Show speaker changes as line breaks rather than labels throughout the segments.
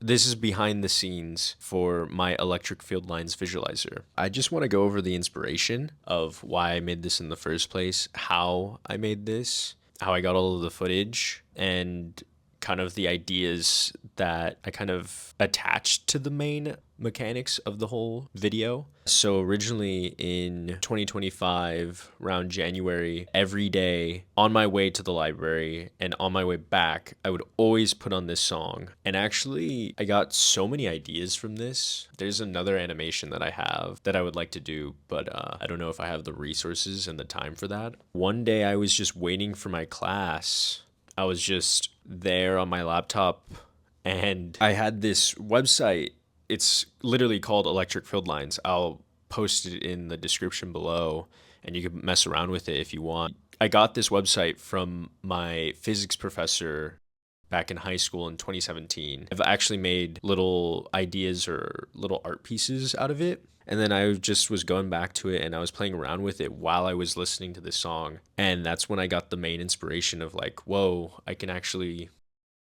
This is behind the scenes for my electric field lines visualizer. I just want to go over the inspiration of why I made this in the first place, how I made this, how I got all of the footage, and kind of the ideas that I kind of attached to the main mechanics of the whole video. So originally in 2025, around January, every day on my way to the library and on my way back, I would always put on this song. And actually, I got so many ideas from this. There's another animation that I have that I would like to do, but I don't know if I have the resources and the time for that. One day I was just waiting for my class. I was just there on my laptop and I had this website. It's literally called Electric Field Lines. I'll post it in the description below and you can mess around with it if you want. I got this website from my physics professor back in high school in 2017. I've actually made little ideas or little art pieces out of it. And then I just was going back to it and I was playing around with it while I was listening to this song. And that's when I got the main inspiration of like, whoa, I can actually,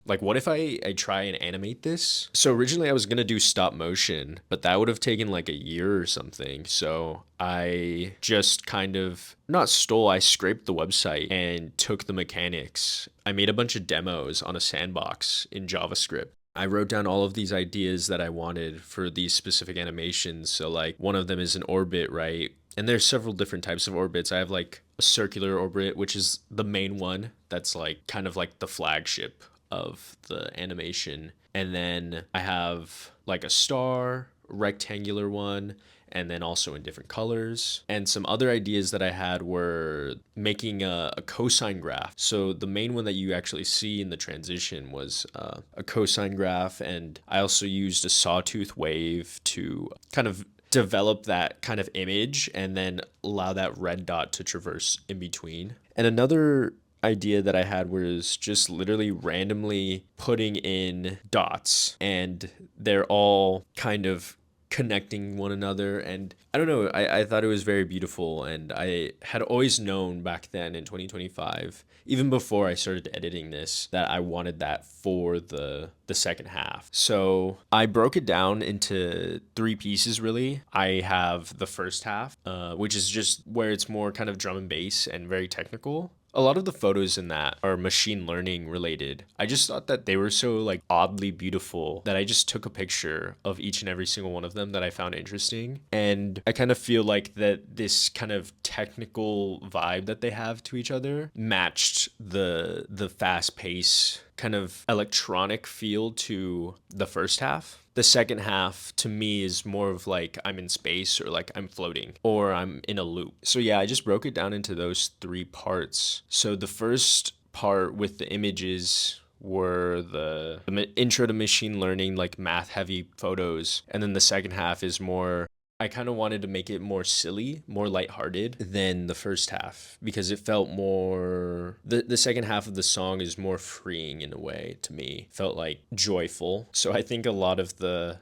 like, what if I try and animate this? So originally I was going to do stop motion, but that would have taken like a year or something. So I just kind of, not stole, I scraped the website and took the mechanics. I made a bunch of demos on a sandbox in JavaScript. I wrote down all of these ideas that I wanted for these specific animations. So like one of them is an orbit, right? And there's several different types of orbits. I have like a circular orbit, which is the main one. That's like kind of like the flagship of the animation. And then I have like a star, rectangular one, and then also in different colors. And some other ideas that I had were making a cosine graph. So the main one that you actually see in the transition was a cosine graph. And I also used a sawtooth wave to kind of develop that kind of image and then allow that red dot to traverse in between. And another idea that I had was just literally randomly putting in dots and they're all kind of connecting one another. And I don't know, I thought it was very beautiful. And I had always known back then in 2025, even before I started editing this, that I wanted that for the second half. So I broke it down into three pieces really. I have the first half, which is just where it's more kind of drum and bass and very technical. A lot of the photos in that are machine learning related. I just thought that they were so like oddly beautiful that I just took a picture of each and every single one of them that I found interesting. And I kind of feel like that this kind of technical vibe that they have to each other matched the fast pace kind of electronic feel to the first half. The second half to me is more of like I'm in space or like I'm floating or I'm in a loop. So yeah, I just broke it down into those three parts. So the first part with the images were the intro to machine learning, like math heavy photos. And then the second half is more, I kind of wanted to make it more silly, more lighthearted than the first half because it felt more, the second half of the song is more freeing in a way to me. Felt like joyful. So I think a lot of the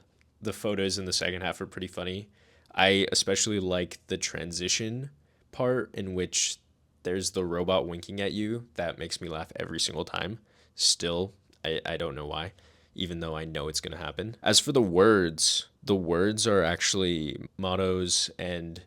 photos in the second half are pretty funny. I especially like the transition part in which there's the robot winking at you. That makes me laugh every single time. Still, I don't know why, even though I know it's going to happen. As for the words are actually mottos and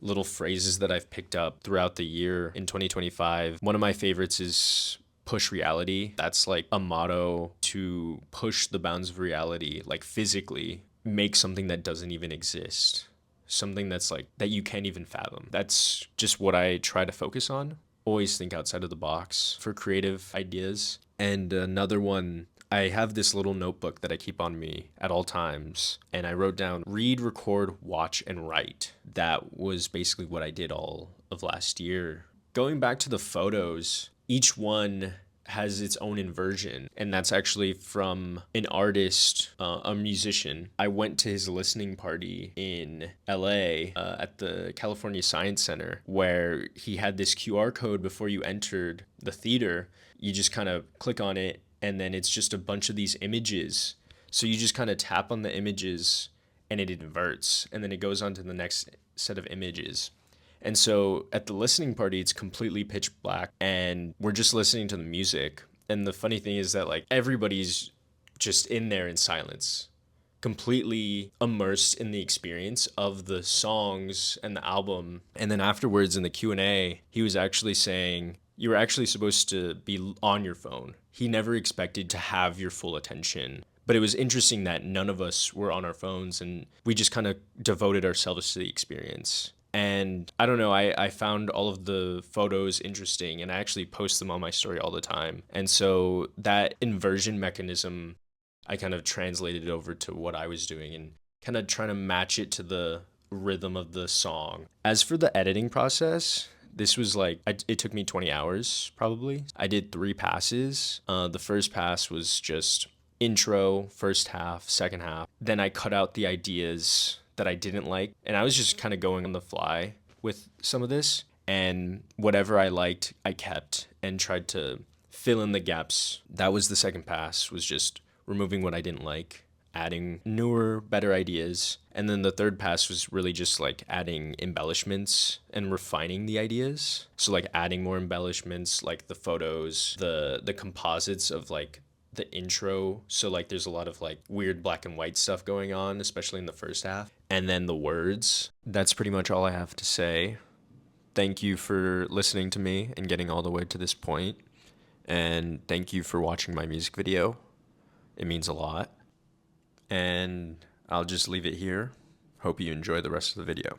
little phrases that I've picked up throughout the year in 2025. One of my favorites is push reality. That's like a motto to push the bounds of reality, like physically make something that doesn't even exist. Something that's like that you can't even fathom. That's just what I try to focus on. Always think outside of the box for creative ideas. And another one, I have this little notebook that I keep on me at all times. And I wrote down read, record, watch, and write. That was basically what I did all of last year. Going back to the photos, each one has its own inversion, and that's actually from an artist, a musician. I went to his listening party in LA at the California Science Center, where he had this QR code before you entered the theater. You just kind of click on it, and then it's just a bunch of these images. So you just kind of tap on the images, and it inverts, and then it goes on to the next set of images. And so at the listening party, it's completely pitch black and we're just listening to the music. And the funny thing is that like everybody's just in there in silence, completely immersed in the experience of the songs and the album. And then afterwards in the Q&A, he was actually saying you were actually supposed to be on your phone. He never expected to have your full attention. But it was interesting that none of us were on our phones and we just kind of devoted ourselves to the experience. And I don't know, I found all of the photos interesting and I actually post them on my story all the time. And so that inversion mechanism, I kind of translated it over to what I was doing and kind of trying to match it to the rhythm of the song. As for the editing process, this was like, it took me 20 hours probably. I did 3 passes. The first pass was just intro, first half, second half. Then I cut out the ideas that I didn't like. And I was just kind of going on the fly with some of this. And whatever I liked, I kept and tried to fill in the gaps. That was the second pass, was just removing what I didn't like, adding newer, better ideas. And then the third pass was really just like adding embellishments and refining the ideas. So like adding more embellishments, like the photos, the composites of like the intro. So like there's a lot of like weird black and white stuff going on, especially in the first half. And then the words. That's pretty much all I have to say. Thank you for listening to me and getting all the way to this point. And thank you for watching my music video. It means a lot. And I'll just leave it here. Hope you enjoy the rest of the video.